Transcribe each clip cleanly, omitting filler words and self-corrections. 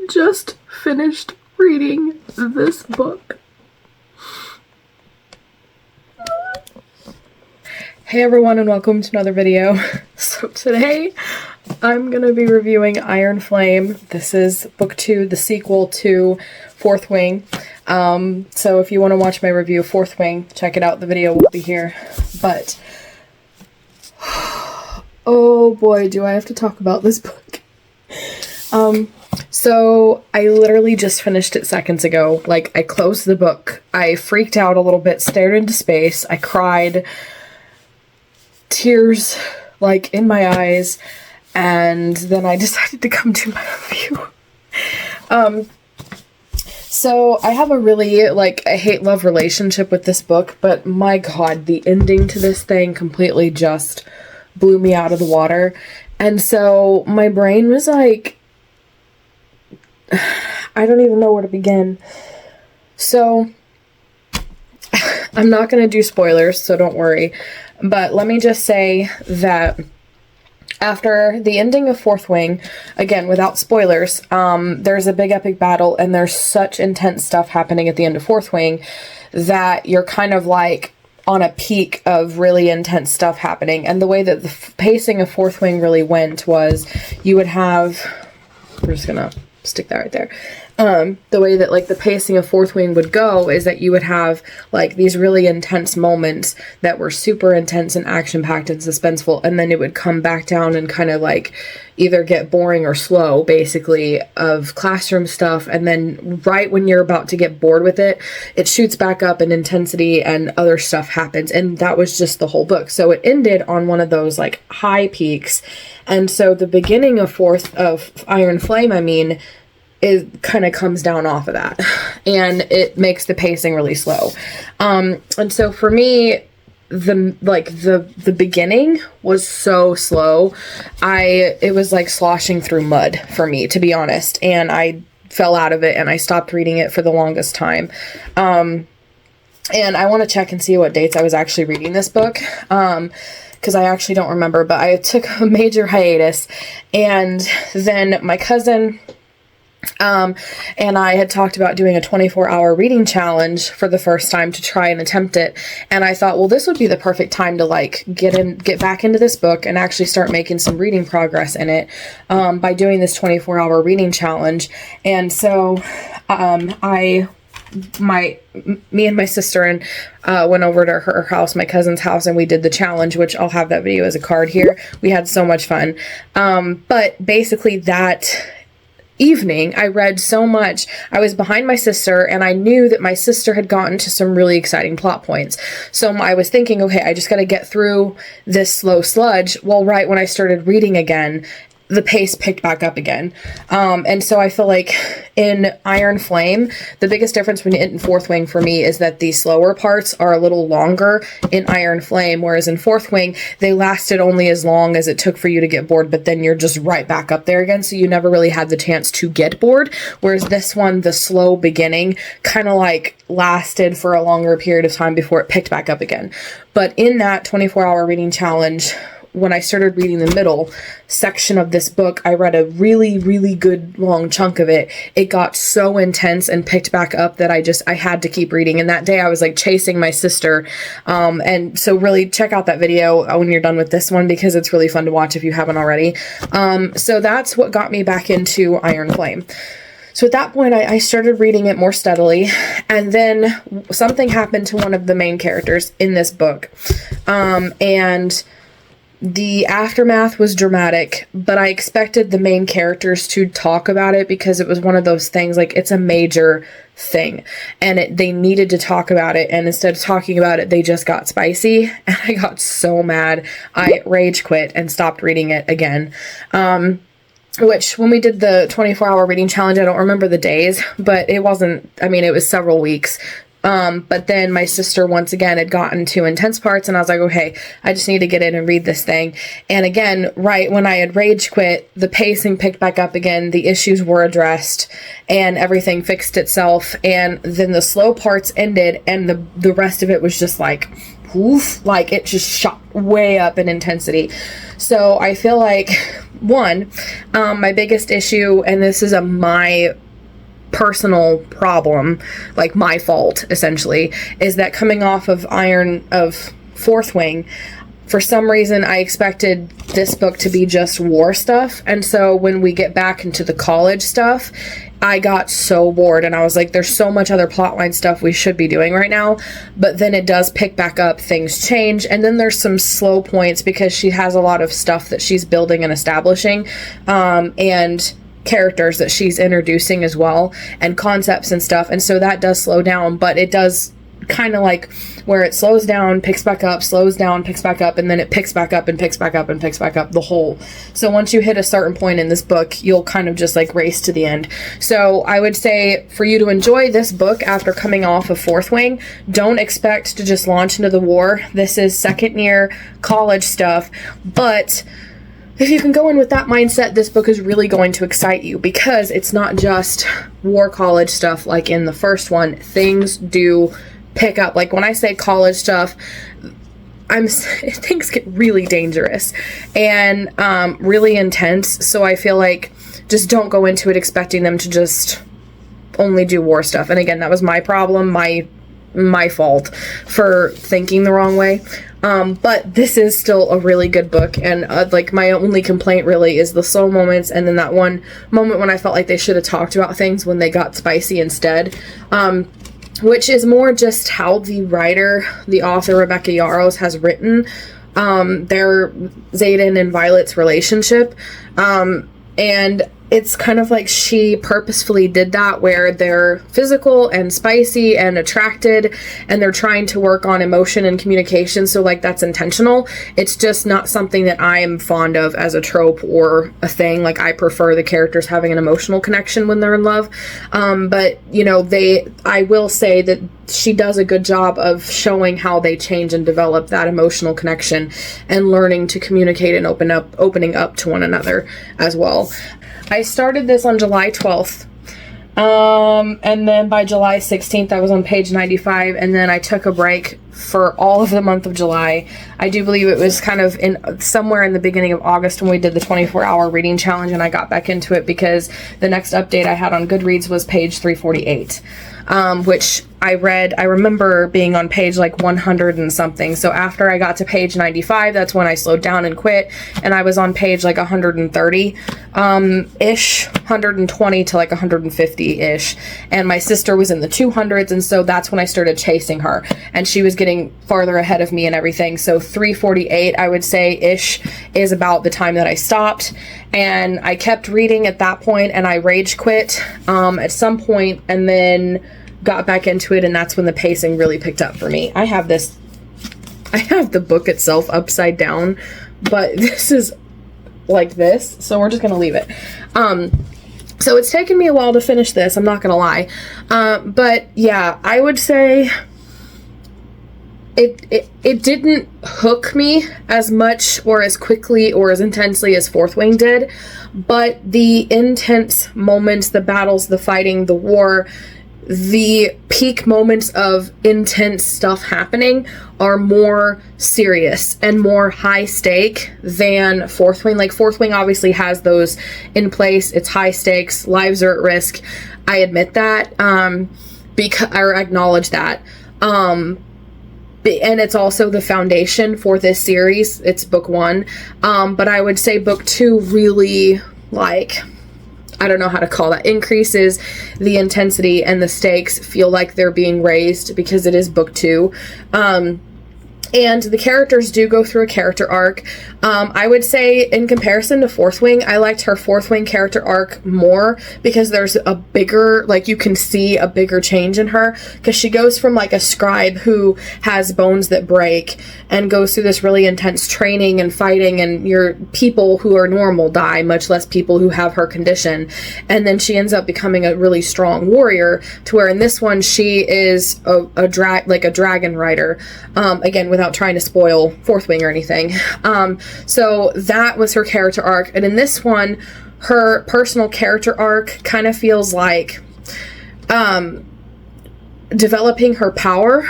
just finished reading this book. Hey everyone, and welcome to another video. So today I'm gonna be reviewing Iron Flame. This is book 2, the sequel to Fourth Wing. So if you want to watch my review of Fourth Wing, check it out. The video will be here. But oh boy, do I have to talk about this book. So I literally just finished it seconds ago. Like, I closed the book, I freaked out a little bit, stared into space, I cried, tears like in my eyes, and then I decided to come do my review. So I have a really, like, a hate-love relationship with this book, but my god, the ending to this thing completely just blew me out of the water. And so my brain was like, I don't even know where to begin. So I'm not going to do spoilers, so don't worry. But let me just say that after the ending of Fourth Wing, again, without spoilers, there's a big epic battle, and there's such intense stuff happening at the end of Fourth Wing that you're kind of like on a peak of really intense stuff happening. And the way that the pacing of Fourth Wing really went was you would have, we're just gonna stick that right there. The way that, like, the pacing of Fourth Wing would go is that you would have, like, these really intense moments that were super intense and action-packed and suspenseful, and then it would come back down and kind of, like, either get boring or slow, basically, of classroom stuff, and then right when you're about to get bored with it, it shoots back up in intensity and other stuff happens, and that was just the whole book. So it ended on one of those, like, high peaks, and so the beginning of Iron Flame, I mean, it kind of comes down off of that, and it makes the pacing really slow. And so for me, the beginning was so slow. It was like sloshing through mud for me, to be honest, and I fell out of it and I stopped reading it for the longest time. And I want to check and see what dates I was actually reading this book, because I actually don't remember, but I took a major hiatus, and then my cousin and I had talked about doing a 24-hour reading challenge for the first time to try and attempt it, and I thought, well, this would be the perfect time to, like, get back into this book and actually start making some reading progress in it by doing this 24-hour reading challenge. And so me and my sister went over to her house, my cousin's house, and we did the challenge, which I'll have that video as a card here. We had so much fun. But basically that evening, I read so much. I was behind my sister, and I knew that my sister had gotten to some really exciting plot points. So I was thinking, okay, I just got to get through this slow sludge. Well, right when I started reading again, the pace picked back up again. And so I feel like in Iron Flame, the biggest difference between it and Fourth Wing for me is that the slower parts are a little longer in Iron Flame, whereas in Fourth Wing, they lasted only as long as it took for you to get bored, but then you're just right back up there again, so you never really had the chance to get bored, whereas this one, the slow beginning, kind of like lasted for a longer period of time before it picked back up again. But in that 24-hour reading challenge, when I started reading the middle section of this book, I read a really, really good long chunk of it. It got so intense and picked back up that I had to keep reading. And that day I was like chasing my sister. And so really check out that video when you're done with this one, because it's really fun to watch if you haven't already. So that's what got me back into Iron Flame. So at that point, I started reading it more steadily, and then something happened to one of the main characters in this book. And the aftermath was dramatic, but I expected the main characters to talk about it, because it was one of those things, like, it's a major thing, and they needed to talk about it, and instead of talking about it, they just got spicy, and I got so mad. I rage quit and stopped reading it again. Which, when we did the 24-hour reading challenge, I don't remember the days, but it wasn't, I mean, it was several weeks But then my sister, once again, had gotten to intense parts, and I was like, okay, I just need to get in and read this thing. And again, right when I had rage quit, the pacing picked back up again, the issues were addressed, and everything fixed itself, and then the slow parts ended, and the rest of it was just like, woof, like it just shot way up in intensity. So I feel like, one, my biggest issue, and this is my personal problem, like my fault essentially, is that coming off of Fourth Wing, for some reason I expected this book to be just war stuff, and so when we get back into the college stuff, I got so bored, and I was like, there's so much other plotline stuff we should be doing right now. But then it does pick back up, things change, and then there's some slow points because she has a lot of stuff that she's building and establishing, and characters that she's introducing as well, and concepts and stuff, and so that does slow down. But it does kind of like where it slows down, picks back up, slows down, picks back up, and then it picks back up and picks back up and picks back up the whole. So once you hit a certain point in this book, you'll kind of just like race to the end. So I would say for you to enjoy this book after coming off of Fourth Wing, don't expect to just launch into the war. This is second year college stuff, but if you can go in with that mindset, this book is really going to excite you, because it's not just war college stuff like in the first one. Things do pick up. Like when I say college stuff, things get really dangerous and really intense. So I feel like just don't go into it expecting them to just only do war stuff. And again, that was my problem, my fault for thinking the wrong way. But this is still a really good book, and like my only complaint really is the slow moments, and then that one moment when I felt like they should have talked about things when they got spicy instead, which is more just how the author Rebecca Yarros has written their Xaden and Violet's relationship, and it's kind of like she purposefully did that, where they're physical and spicy and attracted, and they're trying to work on emotion and communication. So like that's intentional. It's just not something that I'm fond of as a trope or a thing. Like I prefer the characters having an emotional connection when they're in love. But you know, I will say that she does a good job of showing how they change and develop that emotional connection and learning to communicate and opening up to one another as well. I started this on July 12th, and then by July 16th I was on page 95, and then I took a break for all of the month of July. I do believe it was kind of somewhere in the beginning of August when we did the 24-hour reading challenge, and I got back into it because the next update I had on Goodreads was page 348, which I remember being on page like 100 and something. So after I got to page 95, that's when I slowed down and quit, and I was on page like 130 ish, 120 to like 150 ish, and my sister was in the 200s, and so that's when I started chasing her, and she was getting farther ahead of me and everything. So 348, I would say ish, is about the time that I stopped, and I kept reading at that point, and I rage quit at some point, and then got back into it, and that's when the pacing really picked up for me. I have the book itself upside down, but this is like this, so we're just gonna leave it. So it's taken me a while to finish this, I'm not gonna lie, but yeah, I would say it didn't hook me as much or as quickly or as intensely as Fourth Wing did, but the intense moments, the battles, the fighting, the war, the peak moments of intense stuff happening are more serious and more high stake than Fourth Wing. Like Fourth Wing obviously has those in place. It's high stakes, lives are at risk. I admit that, or acknowledge that. And it's also the foundation for this series. It's book one. But I would say book two really, like, I don't know how to call that, increases the intensity, and the stakes feel like they're being raised because it is book two. And the characters do go through a character arc. I would say in comparison to Fourth Wing, I liked her Fourth Wing character arc more because there's a bigger, like you can see a bigger change in her, because she goes from like a scribe who has bones that break and goes through this really intense training and fighting, and your people who are normal die, much less people who have her condition. And then she ends up becoming a really strong warrior, to where in this one she is a dragon rider. Again, without trying to spoil Fourth Wing or anything. So that was her character arc. And in this one, her personal character arc kind of feels like developing her power.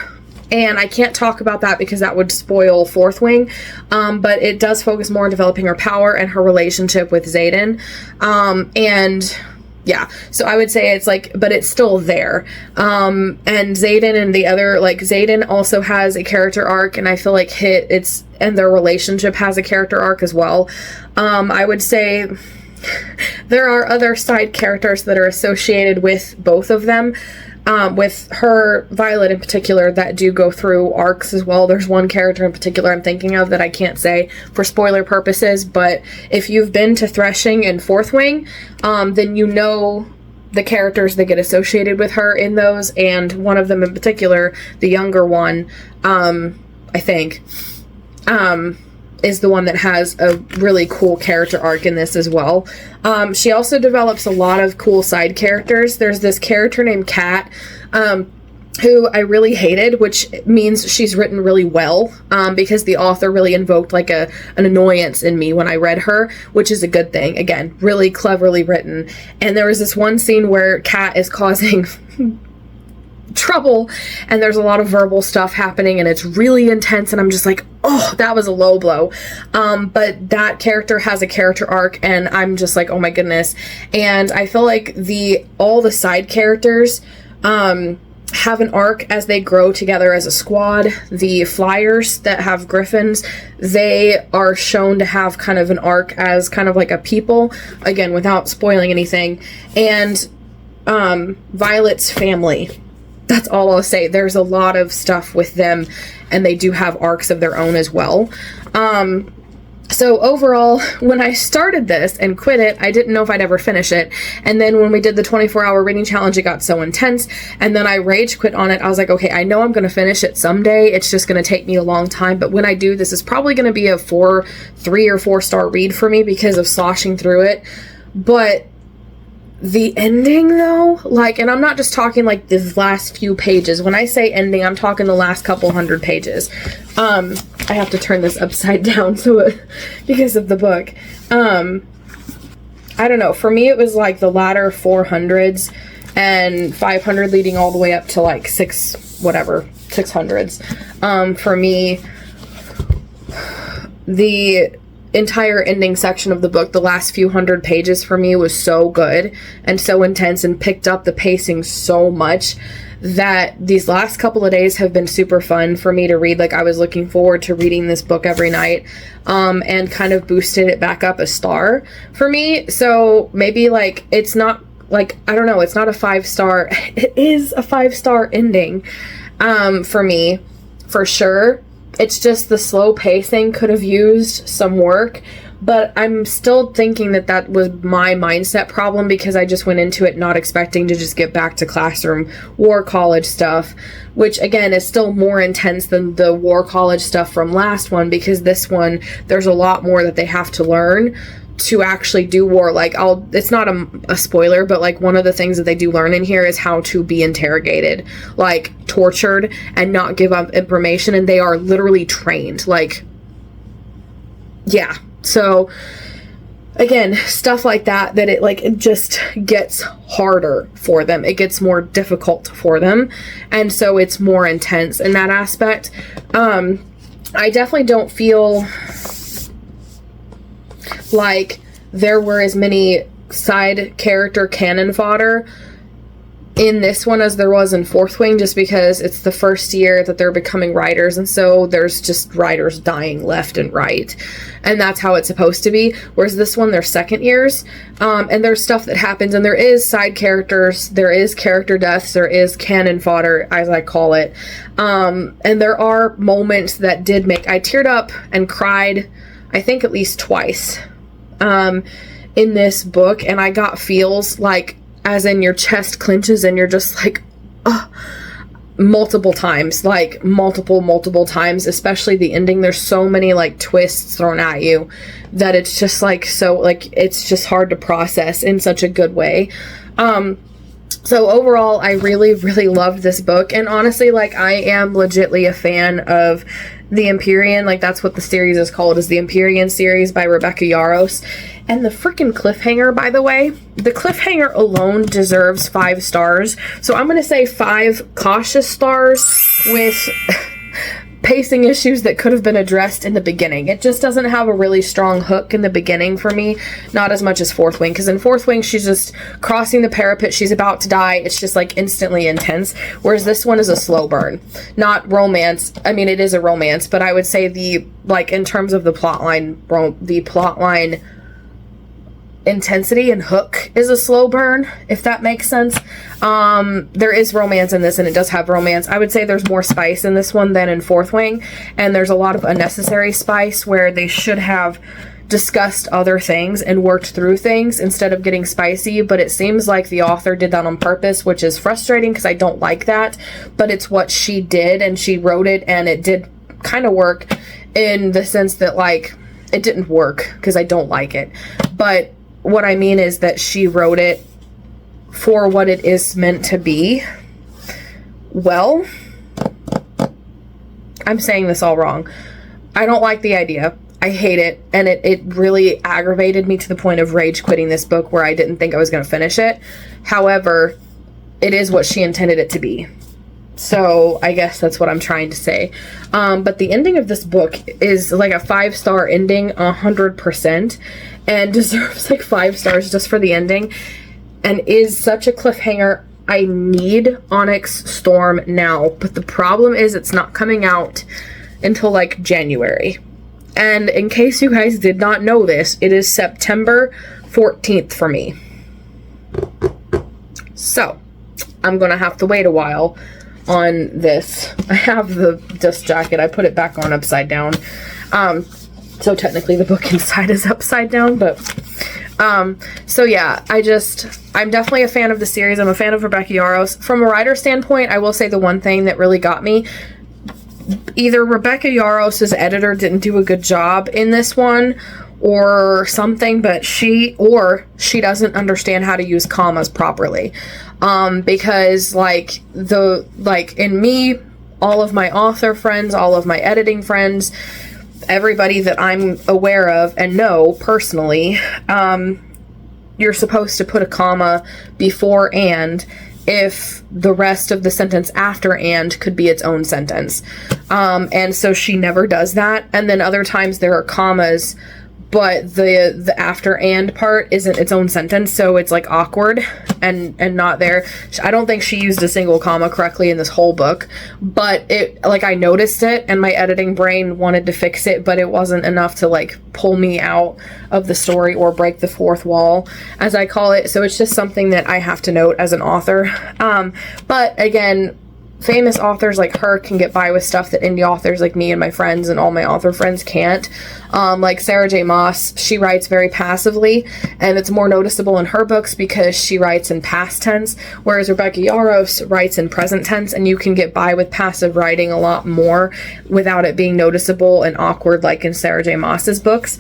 And I can't talk about that because that would spoil Fourth Wing. But it does focus more on developing her power and her relationship with Xaden. And yeah, so I would say it's like, but it's still there. And Xaden and the other, like Xaden also has a character arc, and I feel like and their relationship has a character arc as well. I would say there are other side characters that are associated with both of them. With her, Violet in particular, that do go through arcs as well. There's one character in particular I'm thinking of that I can't say for spoiler purposes, but if you've been to Threshing in Fourth Wing, then you know the characters that get associated with her in those, and one of them in particular, the younger one, I think, is the one that has a really cool character arc in this as well. She also develops a lot of cool side characters. There's this character named Kat, who I really hated, which means she's written really well, because the author really invoked like an annoyance in me when I read her, which is a good thing. Again, really cleverly written. And there was this one scene where Kat is causing trouble, and there's a lot of verbal stuff happening, and it's really intense, and I'm just like, oh, that was a low blow. But that character has a character arc, and I'm just like, oh my goodness. And I feel like all the side characters have an arc as they grow together as a squad. The flyers that have griffins, they are shown to have kind of an arc as kind of like a people, again, without spoiling anything. And Violet's family, that's all I'll say. There's a lot of stuff with them, and they do have arcs of their own as well. So overall, when I started this and quit it, I didn't know if I'd ever finish it. And then when we did the 24-hour reading challenge, it got so intense. And then I rage quit on it. I was like, okay, I know I'm going to finish it someday. It's just going to take me a long time. But when I do, this is probably going to be a 3 or 4 star read for me because of sloshing through it. But the ending though, like, and I'm not just talking like the last few pages. When I say ending, I'm talking the last couple hundred pages. I have to turn this upside down because of the book. I don't know. For me, it was like the latter 400s and 500 leading all the way up to like 600s. For me, the entire ending section of the book, the last few hundred pages for me was so good and so intense and picked up the pacing so much that these last couple of days have been super fun for me to read. Like, I was looking forward to reading this book every night, and kind of boosted it back up a star for me. So maybe like, it's not like, I don't know, it's not a 5-star. It is a 5-star ending, for me, for sure. It's just the slow pacing could have used some work, but I'm still thinking that was my mindset problem because I just went into it not expecting to just get back to classroom war college stuff, which again is still more intense than the war college stuff from last one, because this one, there's a lot more that they have to learn to actually do war. Like, it's not a spoiler, but like one of the things that they do learn in here is how to be interrogated, like tortured, and not give up information, and they are literally trained. Like, yeah. So again, stuff like that it just gets harder for them. It gets more difficult for them, and so it's more intense in that aspect. I definitely don't feel like there were as many side character cannon fodder in this one as there was in Fourth Wing, just because it's the first year that they're becoming writers, and so there's just writers dying left and right, and that's how it's supposed to be. Whereas this one, they're second years, and there's stuff that happens, and there is side characters, there is character deaths, there is cannon fodder, as I call it, and there are moments that did make I teared up and cried, I think at least twice, in this book, and I got feels like, as in your chest clenches and you're just like, multiple times, like multiple times, especially the ending. There's so many like twists thrown at you that it's just like, so like, it's just hard to process in such a good way. So overall, I really, really loved this book, and honestly, like, I am legitly a fan of the Empyrean, like, that's what the series is called, is the Empyrean series by Rebecca Yarros. And the freaking cliffhanger, by the way, the cliffhanger alone deserves 5 stars. So I'm going to say 5 cautious stars with pacing issues that could have been addressed in the beginning. It just doesn't have a really strong hook in the beginning for me, not as much as Fourth Wing, because in Fourth Wing, she's just crossing the parapet, she's about to die, it's just like instantly intense, whereas this one is a slow burn. Not romance, I mean, it is a romance, but I would say the, like, in terms of the plotline intensity and hook is a slow burn, if that makes sense. There is romance in this, and it does have romance. I would say there's more spice in this one than in Fourth Wing, and there's a lot of unnecessary spice where they should have discussed other things and worked through things instead of getting spicy, but it seems like the author did that on purpose, which is frustrating because I don't like that, but it's what she did, and she wrote it, and it did kind of work in the sense that, like, it didn't work because I don't like it, but what I mean is that she wrote it for what it is meant to be. Well, I'm saying this all wrong. I don't like the idea. I hate it, and it really aggravated me to the point of rage quitting this book where I didn't think I was going to finish it. However, it is what she intended it to be. So I guess that's what I'm trying to say. But the ending of this book is like a 5-star ending, 100%, and deserves like 5 stars just for the ending, and is such a cliffhanger. I need Onyx Storm now, but the problem is it's not coming out until like January. And in case you guys did not know this, it is September 14th for me. So I'm gonna have to wait a while on this. I have the dust jacket. I put it back on upside down. So technically the book inside is upside down, but so yeah, I'm definitely a fan of the series. I'm a fan of Rebecca Yarros. From a writer standpoint, I will say the one thing that really got me, either Rebecca Yarros' editor didn't do a good job in this one or something, but she doesn't understand how to use commas properly. Because like in me, all of my author friends, all of my editing friends, everybody that I'm aware of and know personally, you're supposed to put a comma before and if the rest of the sentence after and could be its own sentence. And so she never does that. And then other times there are commas, but the after and part isn't its own sentence, so it's like awkward and not there. I don't think she used a single comma correctly in this whole book, but it, like, I noticed it and my editing brain wanted to fix it, but it wasn't enough to like pull me out of the story or break the fourth wall, as I call it. So it's just something that I have to note as an author. But again, famous authors like her can get by with stuff that indie authors like me and my friends and all my author friends can't. Like Sarah J. Maas, she writes very passively, and it's more noticeable in her books because she writes in past tense, whereas Rebecca Yarros writes in present tense, and you can get by with passive writing a lot more without it being noticeable and awkward like in Sarah J. Maas's books.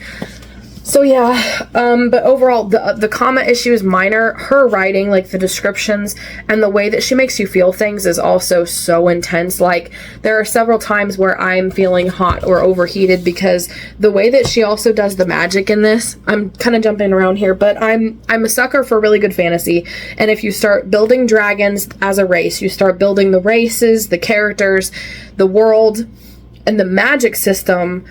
So yeah, but overall, the comma issue is minor. Her writing, like the descriptions and the way that she makes you feel things is also so intense. Like, there are several times where I'm feeling hot or overheated because the way that she also does the magic in this, I'm kind of jumping around here, but I'm a sucker for really good fantasy. And if you start building dragons as a race, you start building the races, the characters, the world, and the magic system,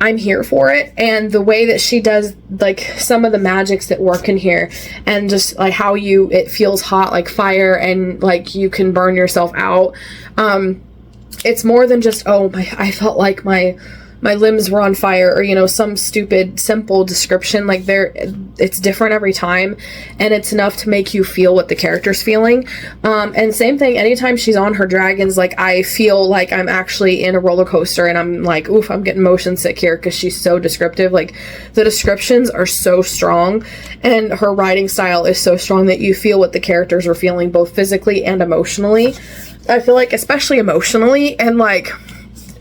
I'm here for it. And the way that she does like some of the magics that work in here, and just like how it feels hot like fire, and like you can burn yourself out. It's more than just, oh my, I felt like my limbs were on fire, or, you know, some stupid, simple description. Like it's different every time, and it's enough to make you feel what the character's feeling. And same thing, anytime she's on her dragons, like I feel like I'm actually in a roller coaster, and I'm like, oof, I'm getting motion sick here, because she's so descriptive. Like the descriptions are so strong, and her writing style is so strong that you feel what the characters are feeling, both physically and emotionally. I feel like especially emotionally, and like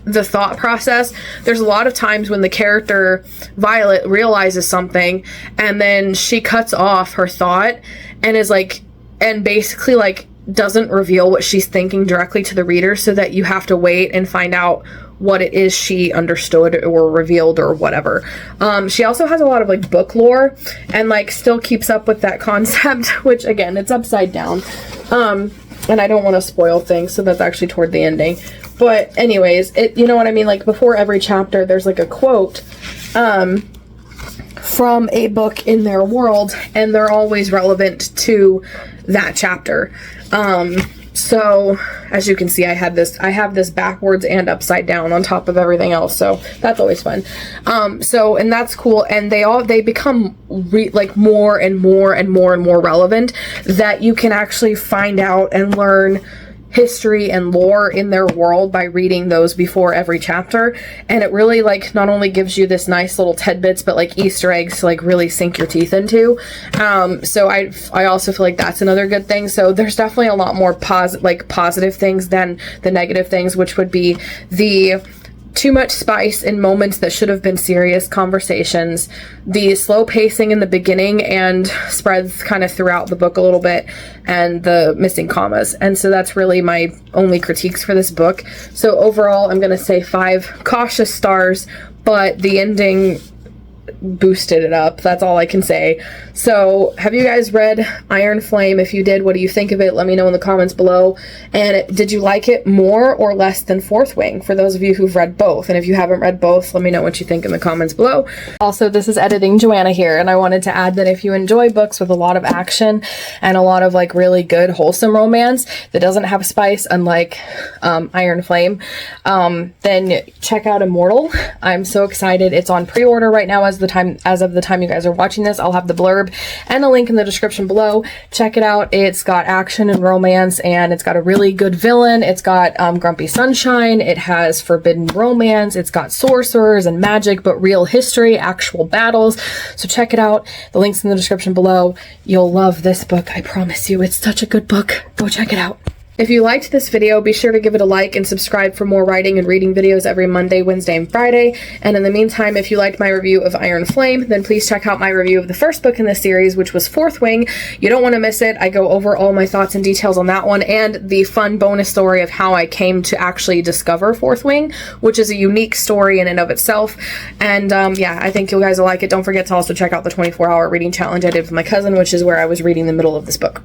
the thought process, there's a lot of times when the character Violet realizes something, and then she cuts off her thought and is like, and basically like doesn't reveal what she's thinking directly to the reader, so that you have to wait and find out what it is she understood or revealed or whatever. She also has a lot of like book lore, and like still keeps up with that concept, which again, it's upside down. And I don't want to spoil things, so that's actually toward the ending. But anyways, you know what I mean? Like before every chapter, there's like a quote from a book in their world, and they're always relevant to that chapter. So as you can see, I have this backwards and upside down on top of everything else, so that's always fun. And that's cool, and they become like more and more and more and more relevant, that you can actually find out and learn history and lore in their world by reading those before every chapter. And it really like not only gives you this nice little tidbits, but like Easter eggs to like really sink your teeth into. So I also feel like that's another good thing. So there's definitely a lot more positive things than the negative things, which would be the too much spice in moments that should have been serious conversations, the slow pacing in the beginning and spreads kind of throughout the book a little bit, and the missing commas. And so that's really my only critiques for this book. So overall, I'm going to say 5 cautious stars, but the ending boosted it up. That's all I can say. So have you guys read Iron Flame? If you did, what do you think of it? Let me know in the comments below. And did you like it more or less than Fourth Wing, for those of you who've read both? And if you haven't read both, let me know what you think in the comments below. Also, this is Editing Joanna here, and I wanted to add that if you enjoy books with a lot of action and a lot of like really good wholesome romance that doesn't have spice, unlike Iron Flame, then check out Immortal. I'm so excited. It's on pre-order right now as of the time you guys are watching this. I'll have the blurb and the link in the description below. Check it out. It's got action and romance, and it's got a really good villain. It's got Grumpy Sunshine. It has forbidden romance. It's got sorcerers and magic, but real history, actual battles. So check it out. The link's in the description below. You'll love this book. I promise you. It's such a good book. Go check it out. If you liked this video, be sure to give it a like and subscribe for more writing and reading videos every Monday, Wednesday, and Friday. And in the meantime, if you liked my review of Iron Flame, then please check out my review of the first book in this series, which was Fourth Wing. You don't want to miss it. I go over all my thoughts and details on that one, and the fun bonus story of how I came to actually discover Fourth Wing, which is a unique story in and of itself. And yeah, I think you guys will like it. Don't forget to also check out the 24-hour reading challenge I did with my cousin, which is where I was reading the middle of this book.